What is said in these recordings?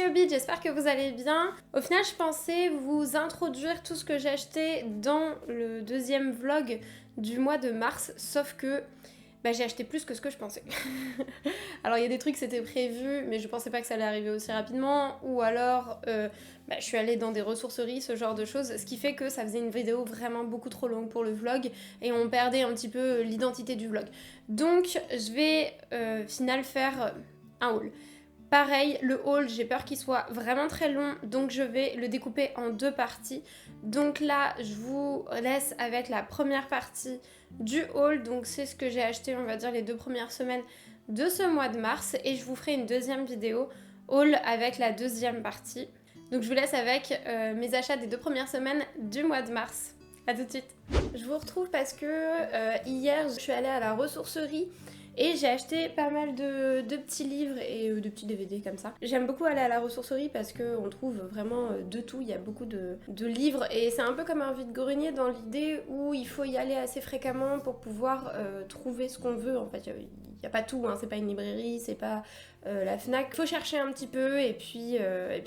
Hobbit, j'espère que vous allez bien. Au final, je pensais vous introduire tout ce que j'ai acheté dans le deuxième vlog du mois de mars, sauf que j'ai acheté plus que ce que je pensais. Alors il y a des trucs c'était prévu, mais je pensais pas que ça allait arriver aussi rapidement, ou alors je suis allée dans des ressourceries, ce genre de choses, ce qui fait que ça faisait une vidéo vraiment beaucoup trop longue pour le vlog, et on perdait un petit peu l'identité du vlog. Donc je vais final faire un haul. Pareil, le haul, j'ai peur qu'il soit vraiment très long, donc je vais le découper en deux parties. Donc là, je vous laisse avec la première partie du haul, donc c'est ce que j'ai acheté, on va dire, les 2 premières semaines de ce mois de mars, et je vous ferai une deuxième vidéo haul avec la deuxième partie. Donc je vous laisse avec mes achats des 2 premières semaines du mois de mars. A tout de suite. Je vous retrouve parce que hier, je suis allée à la ressourcerie et j'ai acheté pas mal de petits livres et de petits DVD comme ça. J'aime beaucoup aller à la ressourcerie parce qu'on trouve vraiment de tout, il y a beaucoup de livres et c'est un peu comme un vide-grenier dans l'idée où il faut y aller assez fréquemment pour pouvoir trouver ce qu'on veut. En fait, il n'y a pas tout, hein. C'est pas une librairie, c'est pas la Fnac. Il faut chercher un petit peu et puis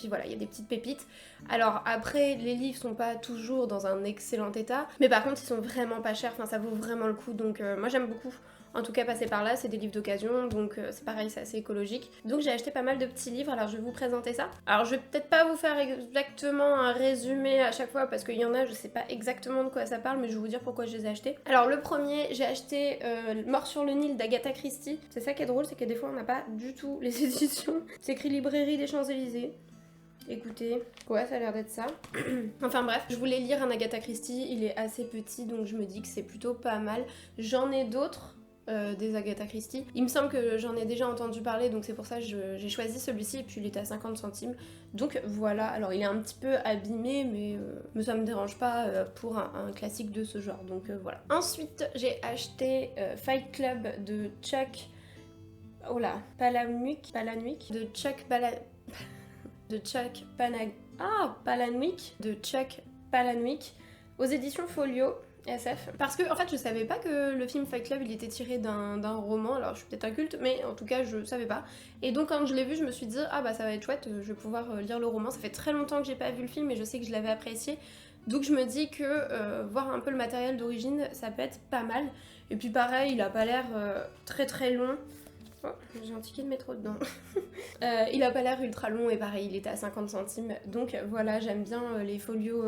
voilà, il y a des petites pépites. Alors après, les livres sont pas toujours dans un excellent état, mais par contre ils sont vraiment pas chers, enfin ça vaut vraiment le coup, donc moi j'aime beaucoup. En tout cas passer par là, c'est des livres d'occasion, donc c'est pareil, c'est assez écologique. Donc j'ai acheté pas mal de petits livres, alors je vais vous présenter ça. Alors je vais peut-être pas vous faire exactement un résumé à chaque fois, parce qu'il y en a, je sais pas exactement de quoi ça parle, mais je vais vous dire pourquoi je les ai achetés. Alors le premier, j'ai acheté Mort sur le Nil d'Agatha Christie. C'est ça qui est drôle, c'est que des fois on n'a pas du tout les éditions. C'est écrit Librairie des Champs-Élysées. Écoutez, ouais, ça a l'air d'être ça. Enfin bref, je voulais lire un Agatha Christie, il est assez petit, donc je me dis que c'est plutôt pas mal. J'en ai d'autres. Des Agatha Christie. Il me semble que j'en ai déjà entendu parler, donc c'est pour ça que j'ai choisi celui-ci, et puis il était à 50 centimes. Donc voilà, alors il est un petit peu abîmé, mais ça me dérange pas pour un classique de ce genre, donc voilà. Ensuite, j'ai acheté Fight Club de Chuck... Oh là, Palahniuk, de Chuck Palahniuk aux éditions Folio. SF. Parce que en fait je savais pas que le film Fight Club il était tiré d'un roman, alors je suis peut-être inculte mais en tout cas je savais pas. Et donc quand je l'ai vu je me suis dit ah bah ça va être chouette, je vais pouvoir lire le roman. Ça fait très longtemps que j'ai pas vu le film et je sais que je l'avais apprécié. Donc je me dis que voir un peu le matériel d'origine ça peut être pas mal. Et puis pareil il a pas l'air très très long. Oh, j'ai un ticket de métro dedans. Il a pas l'air ultra long et pareil, il était à 50 centimes. Donc voilà, j'aime bien les folios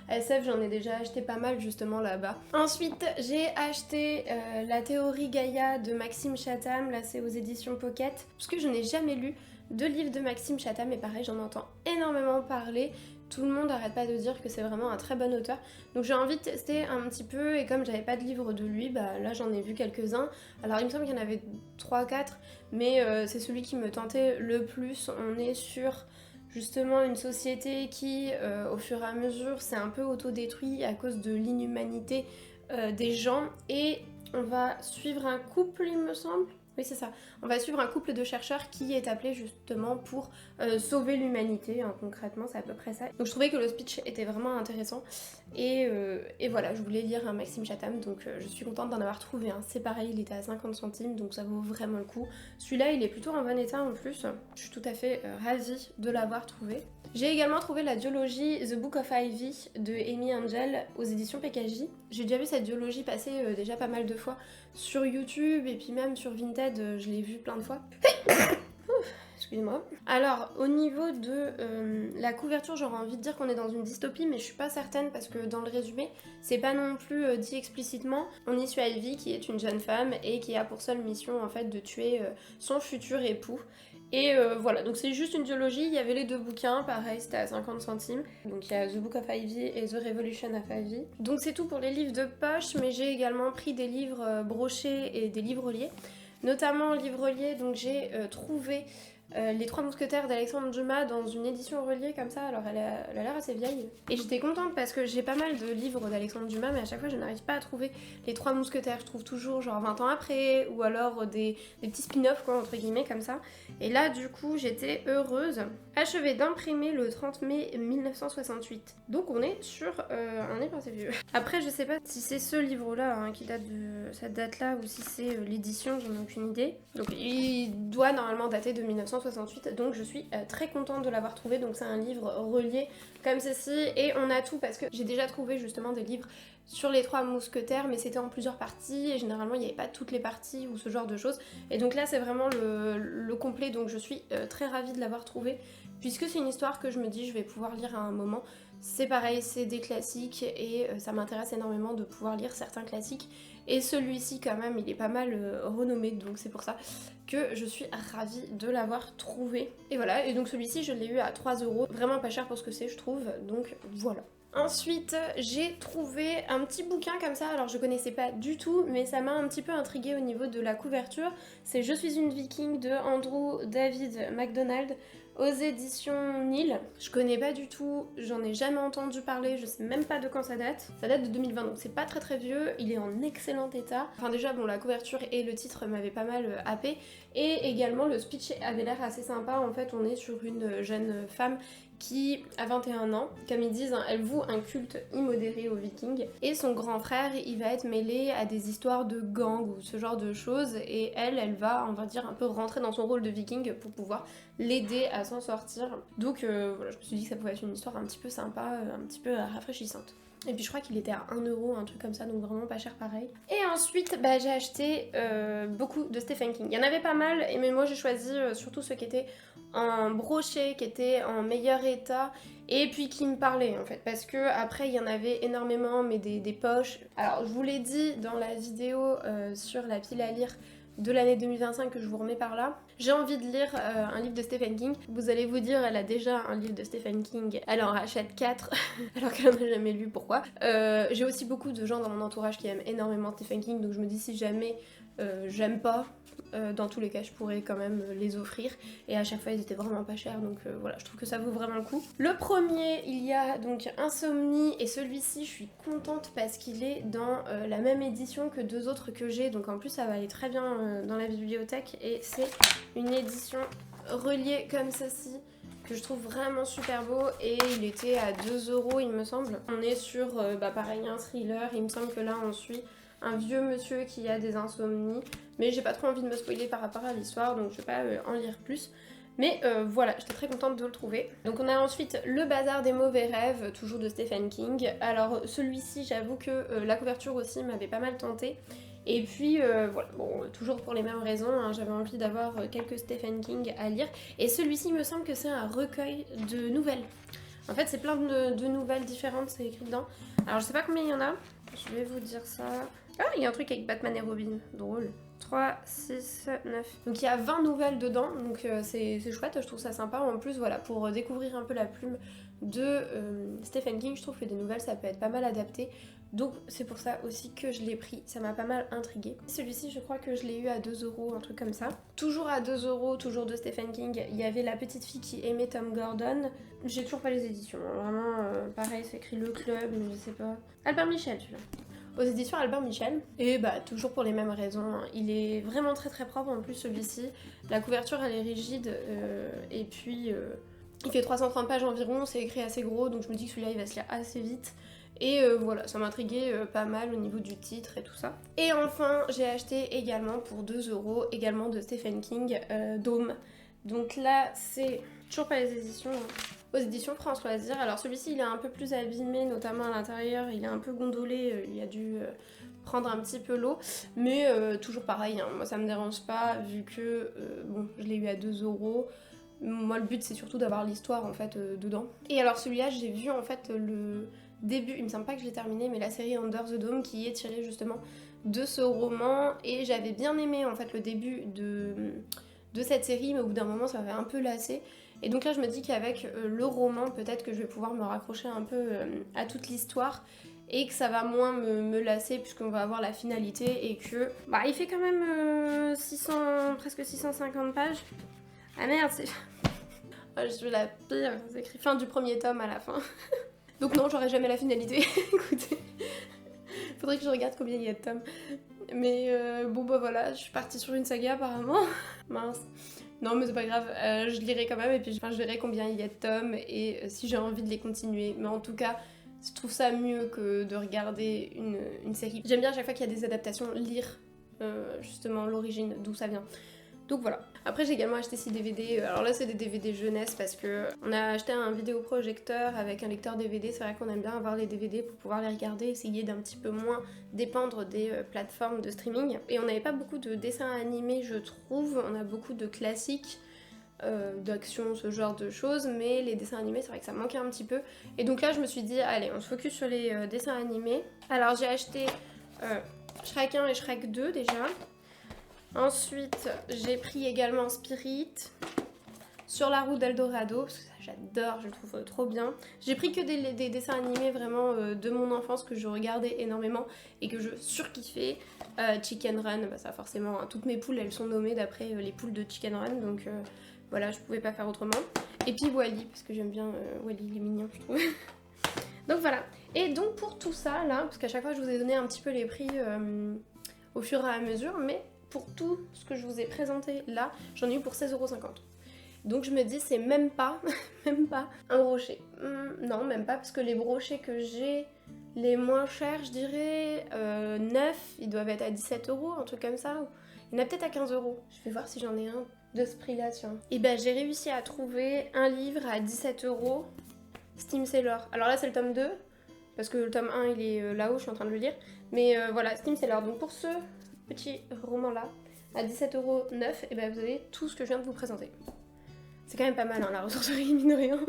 SF, j'en ai déjà acheté pas mal justement là-bas. Ensuite, j'ai acheté La théorie Gaïa de Maxime Chatham, là c'est aux éditions Pocket, parce que je n'ai jamais lu de livre de Maxime Chatham et pareil, j'en entends énormément parler. Tout le monde arrête pas de dire que c'est vraiment un très bon auteur. Donc j'ai envie de tester un petit peu et comme j'avais pas de livre de lui, bah là j'en ai vu quelques-uns. Alors il me semble qu'il y en avait 3-4, mais c'est celui qui me tentait le plus. On est sur justement une société qui, au fur et à mesure, s'est un peu autodétruit à cause de l'inhumanité des gens. Et on va suivre un couple, il me semble. Oui, c'est ça. On va suivre un couple de chercheurs qui est appelé justement pour sauver l'humanité, hein, concrètement, c'est à peu près ça. Donc je trouvais que le speech était vraiment intéressant. Et voilà, je voulais lire un Maxime Chatham, donc je suis contente d'en avoir trouvé un. C'est pareil, il était à 50 centimes, donc ça vaut vraiment le coup. Celui-là, il est plutôt en bon état en plus. Je suis tout à fait ravie de l'avoir trouvé. J'ai également trouvé la duologie The Book of Ivy de Amy Angel aux éditions PKJ. J'ai déjà vu cette duologie passer déjà pas mal de fois sur YouTube et puis même sur Vinted, je l'ai vu plein de fois. Excusez-moi. Alors, au niveau de la couverture, j'aurais envie de dire qu'on est dans une dystopie, mais je suis pas certaine parce que dans le résumé, c'est pas non plus dit explicitement. On y suit Ivy qui est une jeune femme et qui a pour seule mission en fait de tuer son futur époux. Et voilà, donc c'est juste une duologie, il y avait les 2 bouquins, pareil, c'était à 50 centimes. Donc il y a The Book of Ivy et The Revolution of Ivy. Donc c'est tout pour les livres de poche, mais j'ai également pris des livres brochés et des livres liés. Notamment livres liés, donc j'ai trouvé Les Trois Mousquetaires d'Alexandre Dumas dans une édition reliée comme ça, alors elle a l'air assez vieille. Et j'étais contente parce que j'ai pas mal de livres d'Alexandre Dumas, mais à chaque fois je n'arrive pas à trouver Les Trois Mousquetaires. Je trouve toujours genre 20 ans après, ou alors des petits spin-offs quoi, entre guillemets, comme ça. Et là du coup j'étais heureuse. Achevé d'imprimer le 30 mai 1968. Donc on est sur un livre assez vieux. Après je sais pas si c'est ce livre-là hein, qui date de cette date-là, ou si c'est l'édition, j'en ai aucune idée. Donc il doit normalement dater de 1968. 268, donc je suis très contente de l'avoir trouvé. Donc c'est un livre relié comme ceci et on a tout parce que j'ai déjà trouvé justement des livres sur les 3 mousquetaires mais c'était en plusieurs parties et généralement il n'y avait pas toutes les parties ou ce genre de choses. Et donc là c'est vraiment le complet, donc je suis très ravie de l'avoir trouvé puisque c'est une histoire que je me dis je vais pouvoir lire à un moment. C'est pareil, c'est des classiques et ça m'intéresse énormément de pouvoir lire certains classiques. Et celui-ci quand même, il est pas mal renommé, donc c'est pour ça que je suis ravie de l'avoir trouvé. Et voilà, et donc celui-ci je l'ai eu à 3 €, vraiment pas cher pour ce que c'est je trouve, donc voilà. Ensuite, j'ai trouvé un petit bouquin comme ça, alors je connaissais pas du tout, mais ça m'a un petit peu intriguée au niveau de la couverture. C'est Je suis une viking de Andrew David MacDonald aux éditions Nil. Je connais pas du tout, j'en ai jamais entendu parler, je sais même pas de quand ça date. Ça date de 2020, donc c'est pas très très vieux, il est en excellent état. Enfin déjà, bon, la couverture et le titre m'avaient pas mal happé, et également le speech avait l'air assez sympa. En fait, on est sur une jeune femme qui a 21 ans, comme ils disent, hein, elle voue un culte immodéré aux vikings, et son grand frère, il va être mêlé à des histoires de gangs ou ce genre de choses, et elle va, on va dire, un peu rentrer dans son rôle de viking pour pouvoir l'aider à s'en sortir. Donc voilà, je me suis dit que ça pouvait être une histoire un petit peu sympa, un petit peu rafraîchissante. Et puis je crois qu'il était à 1 €, un truc comme ça, donc vraiment pas cher pareil. Et ensuite, bah, j'ai acheté beaucoup de Stephen King. Il y en avait pas mal, mais moi j'ai choisi surtout ceux qui étaient en brochet, qui étaient en meilleur état, et puis qui me parlaient en fait. Parce que après il y en avait énormément, mais des poches. Alors je vous l'ai dit dans la vidéo sur la pile à lire de l'année 2025 que je vous remets par là. J'ai envie de lire un livre de Stephen King. Vous allez vous dire, elle a déjà un livre de Stephen King, elle en rachète 4 alors qu'elle n'en a jamais lu, pourquoi. J'ai aussi beaucoup de gens dans mon entourage qui aiment énormément Stephen King, donc je me dis si jamais j'aime pas, dans tous les cas je pourrais quand même les offrir, et à chaque fois ils étaient vraiment pas chers, donc voilà, je trouve que ça vaut vraiment le coup. Le premier, il y a donc Insomnie, et celui-ci je suis contente parce qu'il est dans la même édition que 2 autres que j'ai, donc en plus ça va aller très bien dans la bibliothèque, et c'est une édition reliée comme ceci que je trouve vraiment super beau, et il était à 2 € il me semble. On est sur pareil un thriller, il me semble que là on suit un vieux monsieur qui a des insomnies, mais j'ai pas trop envie de me spoiler par rapport à l'histoire, donc je vais pas en lire plus. Mais voilà, j'étais très contente de le trouver. Donc on a ensuite Le Bazar des mauvais rêves, toujours de Stephen King. Alors celui-ci, j'avoue que la couverture aussi m'avait pas mal tentée. Et puis voilà, bon, toujours pour les mêmes raisons, hein, j'avais envie d'avoir quelques Stephen King à lire. Et celui-ci, il me semble que c'est un recueil de nouvelles. En fait, c'est plein de nouvelles différentes, c'est écrit dedans. Alors je sais pas combien il y en a, je vais vous dire ça. Ah, il y a un truc avec Batman et Robin, drôle. 3, 6, 9. Donc il y a 20 nouvelles dedans, donc c'est chouette, je trouve ça sympa. En plus, voilà, pour découvrir un peu la plume de Stephen King, je trouve que des nouvelles ça peut être pas mal adapté. Donc c'est pour ça aussi que je l'ai pris, ça m'a pas mal intriguée. Celui-ci, je crois que je l'ai eu à 2 €, un truc comme ça. Toujours à 2 €, toujours de Stephen King, il y avait La petite fille qui aimait Tom Gordon. J'ai toujours pas les éditions, hein. Vraiment, pareil, c'est écrit Le Club, mais je sais pas. Albert Michel, celui-là. Aux éditions Albert Michel, et bah toujours pour les mêmes raisons, il est vraiment très très propre en plus celui-ci, la couverture elle est rigide, et puis il fait 330 pages environ, c'est écrit assez gros, donc je me dis que celui-là il va se lire assez vite, et voilà, ça m'intriguait pas mal au niveau du titre et tout ça. Et enfin, j'ai acheté également pour 2 €, également de Stephen King, Dôme. Donc là, c'est toujours pas les éditions, hein. Aux éditions France Loisirs. Alors celui-ci il est un peu plus abîmé, notamment à l'intérieur, il est un peu gondolé, il a dû prendre un petit peu l'eau, mais toujours pareil, hein, moi ça me dérange pas vu que bon, je l'ai eu à 2 €. Moi le but c'est surtout d'avoir l'histoire en fait dedans. Et alors celui-là j'ai vu en fait le début, il me semble pas que je l'ai terminé, mais la série Under the Dome qui est tirée justement de ce roman, et j'avais bien aimé en fait le début de cette série, mais au bout d'un moment ça m'avait un peu lassé. Et donc là je me dis qu'avec le roman peut-être que je vais pouvoir me raccrocher un peu à toute l'histoire, et que ça va moins me lasser puisqu'on va avoir la finalité, et que bah il fait quand même 600, presque 650 pages. Ah merde, c'est... Oh, je suis la pire, c'est écrit fin du premier tome à la fin. Donc non, j'aurai jamais la finalité, écoutez. Faudrait que je regarde combien il y a de tomes. Mais bon bah voilà, je suis partie sur une saga apparemment. Mince. Non mais c'est pas grave, je lirai quand même, et puis je verrai combien il y a de tomes, et si j'ai envie de les continuer. Mais en tout cas, je trouve ça mieux que de regarder une série. J'aime bien à chaque fois qu'il y a des adaptations lire justement l'origine, d'où ça vient. Donc voilà. Après j'ai également acheté 6 DVD, alors là c'est des DVD jeunesse parce que on a acheté un vidéoprojecteur avec un lecteur DVD, c'est vrai qu'on aime bien avoir les DVD pour pouvoir les regarder, essayer d'un petit peu moins dépendre des plateformes de streaming. Et on n'avait pas beaucoup de dessins animés je trouve, on a beaucoup de classiques, d'action, ce genre de choses, mais les dessins animés c'est vrai que ça manquait un petit peu. Et donc là je me suis dit allez on se focus sur les dessins animés. Alors j'ai acheté Shrek 1 et Shrek 2 déjà. Ensuite j'ai pris également Spirit, Sur la route d'Eldorado, parce que ça j'adore, je le trouve trop bien. J'ai pris que des dessins animés vraiment de mon enfance que je regardais énormément et que je surkiffais. Chicken Run, bah ça forcément, hein, toutes mes poules elles sont nommées d'après les poules de Chicken Run, donc voilà, je pouvais pas faire autrement. Et puis Wally, parce que j'aime bien Wally, il est mignon, je trouve. Donc voilà. Et donc pour tout ça, là, parce qu'à chaque fois je vous ai donné un petit peu les prix au fur et à mesure, mais pour tout ce que je vous ai présenté là, j'en ai eu pour 16,50 €. Donc je me dis, c'est même pas, même pas un brochet. Non, même pas, parce que les brochets que j'ai, les moins chers, je dirais, neufs, ils doivent être à 17 €, un truc comme ça. Il y en a peut-être à 15 €. Je vais voir si j'en ai un de ce prix-là, tiens. Et ben j'ai réussi à trouver un livre à 17 €, Steam Seller. Alors là c'est le tome 2, parce que le tome 1 il est là-haut, je suis en train de le lire. Mais voilà, Steam Seller. Donc pour ce petit roman-là, à 17,9 €, et ben vous avez tout ce que je viens de vous présenter. C'est quand même pas mal hein, la ressourcerie, mine de rien.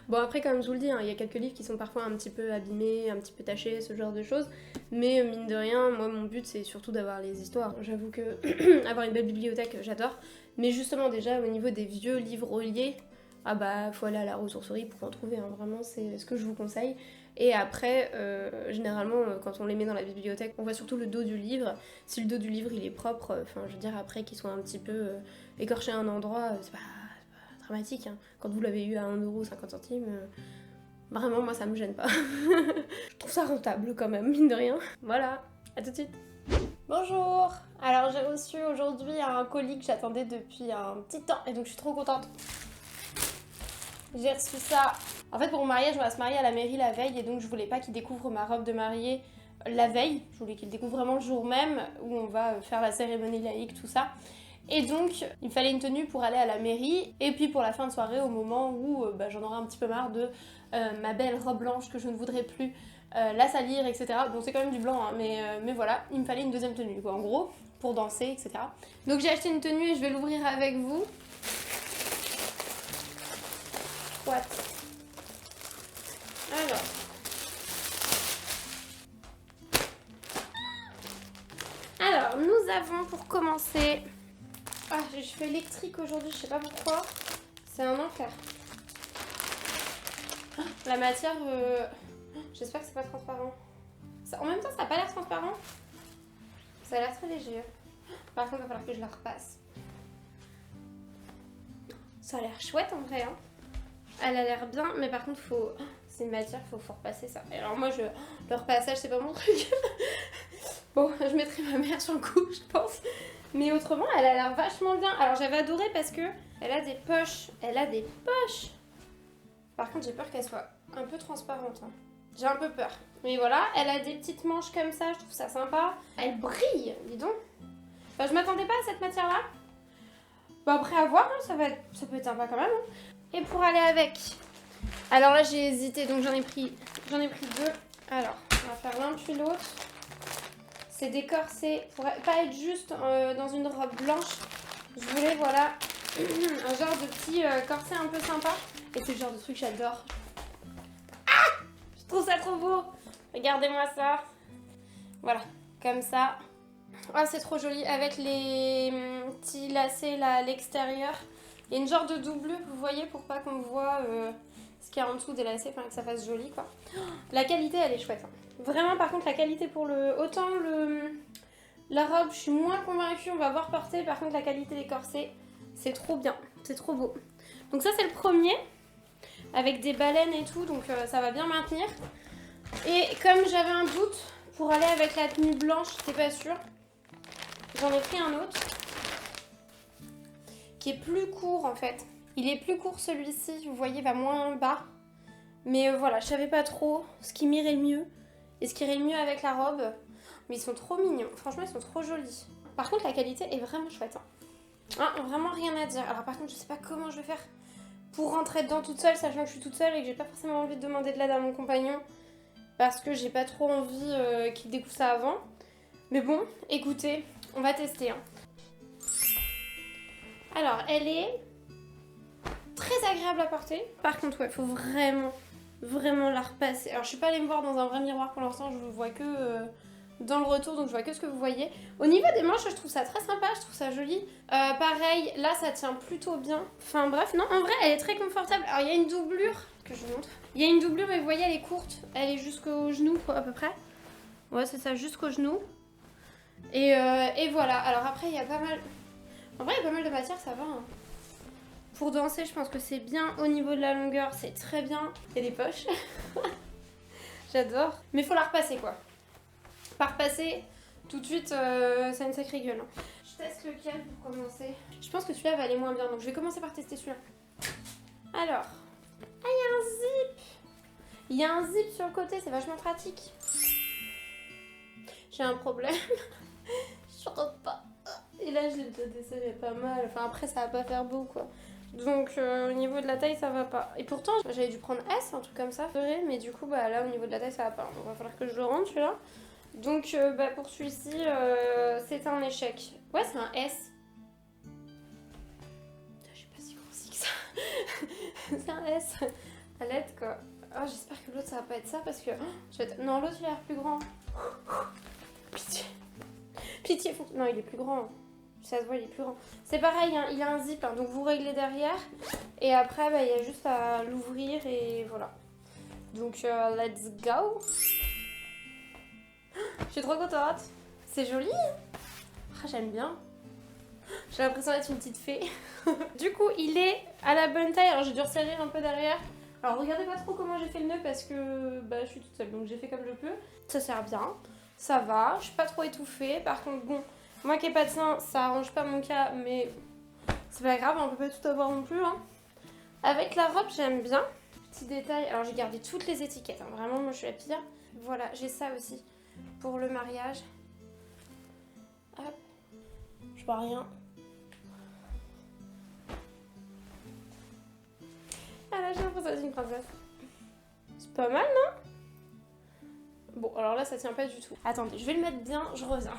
Bon après comme je vous le dis, hein, il y a quelques livres qui sont parfois un petit peu abîmés, un petit peu tachés, ce genre de choses. Mais mine de rien, moi mon but c'est surtout d'avoir les histoires. J'avoue que avoir une belle bibliothèque, j'adore. Mais justement déjà au niveau des vieux livres reliés, ah bah faut aller à la ressourcerie pour en trouver, hein. Vraiment c'est ce que je vous conseille. Et après, généralement, quand on les met dans la bibliothèque, on voit surtout le dos du livre. Si le dos du livre il est propre, enfin je veux dire après qu'il soit un petit peu écorché à un endroit, c'est pas dramatique, hein. Quand vous l'avez eu à 1,50 €, vraiment moi ça me gêne pas. Je trouve ça rentable quand même, mine de rien. Voilà, à tout de suite. Bonjour. Alors j'ai reçu aujourd'hui un colis que j'attendais depuis un petit temps et donc je suis trop contente. J'ai reçu ça. En fait pour mon mariage on va se marier à la mairie la veille et donc je voulais pas qu'il découvre ma robe de mariée la veille. Je voulais qu'il découvre vraiment le jour même où on va faire la cérémonie laïque, tout ça. Et donc, il me fallait une tenue pour aller à la mairie, et puis pour la fin de soirée, au moment où j'en aurais un petit peu marre de ma belle robe blanche que je ne voudrais plus la salir, etc. Bon, c'est quand même du blanc, hein, mais voilà, il me fallait une deuxième tenue, quoi, en gros, pour danser, etc. Donc j'ai acheté une tenue et je vais l'ouvrir avec vous. What? Alors, nous avons pour commencer... Ah, j'ai les cheveux électriques aujourd'hui, je sais pas pourquoi. C'est un enfer. La matière, j'espère que c'est pas transparent. Ça, en même temps, ça a pas l'air transparent. Ça a l'air très léger. Par contre, il va falloir que je la repasse. Ça a l'air chouette en vrai. Hein. Elle a l'air bien, mais par contre, faut... c'est une matière, faut repasser ça. Et alors moi, le repassage, c'est pas mon truc. Bon, je mettrai ma mère sur le coup, je pense. Mais autrement, elle a l'air vachement bien. Alors j'avais adoré parce que elle a des poches. Elle a des poches. Par contre, j'ai peur qu'elle soit un peu transparente. Hein. J'ai un peu peur. Mais voilà, elle a des petites manches comme ça, je trouve ça sympa. Elle brille, dis donc. Enfin, je m'attendais pas à cette matière-là. Bon, après à voir, hein, ça peut être sympa quand même. Hein. Et pour aller avec... Alors là, j'ai hésité, donc j'en ai pris 2. Alors, on va faire l'un puis l'autre. C'est des corsets, pour pas être juste dans une robe blanche. Je voulais, voilà, un genre de petit corset un peu sympa. Et c'est le genre de truc que j'adore. Ah! Je trouve ça trop beau. Regardez-moi ça. Voilà, comme ça. Oh, c'est trop joli. Avec les petits lacets là à l'extérieur. Il y a une genre de doublure, vous voyez, pour pas qu'on voit ce qu'il y a en dessous des lacets, enfin que ça fasse joli, quoi. La qualité, elle est chouette. Hein. Vraiment, par contre, la qualité pour le... Autant la robe, je suis moins convaincue, on va voir porter. Par contre, la qualité des corsets, c'est trop bien. C'est trop beau. Donc ça, c'est le premier. Avec des baleines et tout, donc ça va bien maintenir. Et comme j'avais un doute, pour aller avec la tenue blanche, j'étais pas sûre. J'en ai pris un autre. Qui est plus court, en fait. Il est plus court, celui-ci. Vous voyez, va moins bas. Mais voilà, je savais pas trop ce qui m'irait le mieux. Et ce qui irait le mieux avec la robe. Mais ils sont trop mignons. Franchement, ils sont trop jolis. Par contre, la qualité est vraiment chouette. Hein. Ah, vraiment rien à dire. Alors par contre, je sais pas comment je vais faire pour rentrer dedans toute seule, sachant que je suis toute seule et que j'ai pas forcément envie de demander de l'aide à mon compagnon. Parce que j'ai pas trop envie qu'il découvre ça avant. Mais bon, écoutez, on va tester. Hein. Alors, elle est très agréable à porter. Par contre, ouais, faut vraiment la repasser. Alors, je suis pas allée me voir dans un vrai miroir pour l'instant, je vois que dans le retour, donc je vois que ce que vous voyez. Au niveau des manches, je trouve ça très sympa, je trouve ça joli. Pareil, là, ça tient plutôt bien. Enfin bref, non, en vrai, elle est très confortable. Alors, il y a une doublure, que je vous montre. Il y a une doublure, mais vous voyez, elle est courte. Elle est jusqu'au genou, quoi, à peu près. Ouais, c'est ça, jusqu'au genou. Et voilà. Alors après, il y a pas mal... En vrai, il y a pas mal de matière, ça va. Hein. Pour danser, je pense que c'est bien. Au niveau de la longueur, c'est très bien. Il y a des poches. J'adore. Mais il faut la repasser, quoi. Pas repasser, tout de suite, ça a une sacrée gueule. Hein. Je teste lequel pour commencer. Je pense que celui-là va aller moins bien, donc je vais commencer par tester celui-là. Alors. Ah, il y a un zip. Il y a un zip sur le côté, c'est vachement pratique. J'ai un problème. Je rentre pas. Et là, j'ai déjà desserré pas mal. Enfin, après, ça va pas faire beau, quoi. Donc, au niveau de la taille, ça va pas. Et pourtant, j'avais dû prendre S, un truc comme ça. Mais du coup, bah là, au niveau de la taille, ça va pas. Donc, il va falloir que je le rentre, celui-là. Donc, bah, pour celui-ci, c'est un échec. Ouais, c'est un S. Je suis pas si grosse que ça. C'est un S. À l'aide, quoi. Oh, j'espère que l'autre, ça va pas être ça parce que... Non, l'autre, il a l'air plus grand. Pitié. Pitié, faut... Non, il est plus grand. Ça se voit, il est plus grand. C'est pareil, hein, il a un zip, hein, donc vous réglez derrière. Et après, bah, il y a juste à l'ouvrir et voilà. Donc, let's go. Je suis trop contente. C'est joli. Ah, j'aime bien. J'ai l'impression d'être une petite fée. Du coup, il est à la bonne taille. Alors, j'ai dû resserrer un peu derrière. Alors, regardez pas trop comment j'ai fait le nœud parce que bah, je suis toute seule. Donc, j'ai fait comme je peux. Ça sert bien. Ça va. Je suis pas trop étouffée. Par contre, bon, moi qui ai pas de sein, ça arrange pas mon cas. Mais c'est pas grave. On peut pas tout avoir non plus. Hein. Avec la robe, j'aime bien. Petit détail. Alors, j'ai gardé toutes les étiquettes. Hein. Vraiment, moi, je suis la pire. Voilà, j'ai ça aussi. Pour le mariage. Hop. Je vois rien. Ah là, j'ai l'impression d'être une princesse. C'est pas mal, non? Bon, alors là, ça tient pas du tout. Attendez, je vais le mettre bien, je reviens.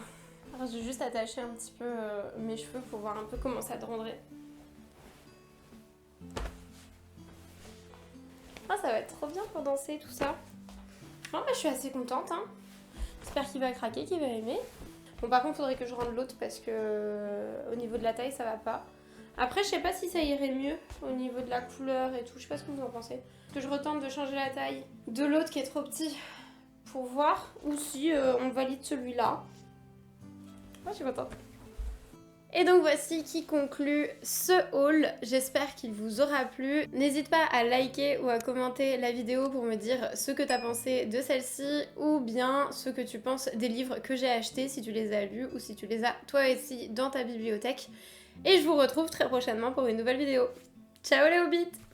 Alors, je vais juste attacher un petit peu mes cheveux pour voir un peu comment ça rendrait. Ah, ça va être trop bien pour danser, tout ça. Ah, bah, je suis assez contente, hein. J'espère qu'il va craquer, qu'il va aimer. Bon, par contre, il faudrait que je rende l'autre parce que au niveau de la taille, ça va pas. Après, je sais pas si ça irait mieux au niveau de la couleur et tout. Je sais pas ce que vous en pensez. Est-ce que je retente de changer la taille de l'autre qui est trop petit pour voir ou si on valide celui-là. Moi, je suis contente. Et donc voici qui conclut ce haul, j'espère qu'il vous aura plu. N'hésite pas à liker ou à commenter la vidéo pour me dire ce que t'as pensé de celle-ci ou bien ce que tu penses des livres que j'ai achetés, si tu les as lus ou si tu les as toi aussi dans ta bibliothèque. Et je vous retrouve très prochainement pour une nouvelle vidéo. Ciao les hobbits!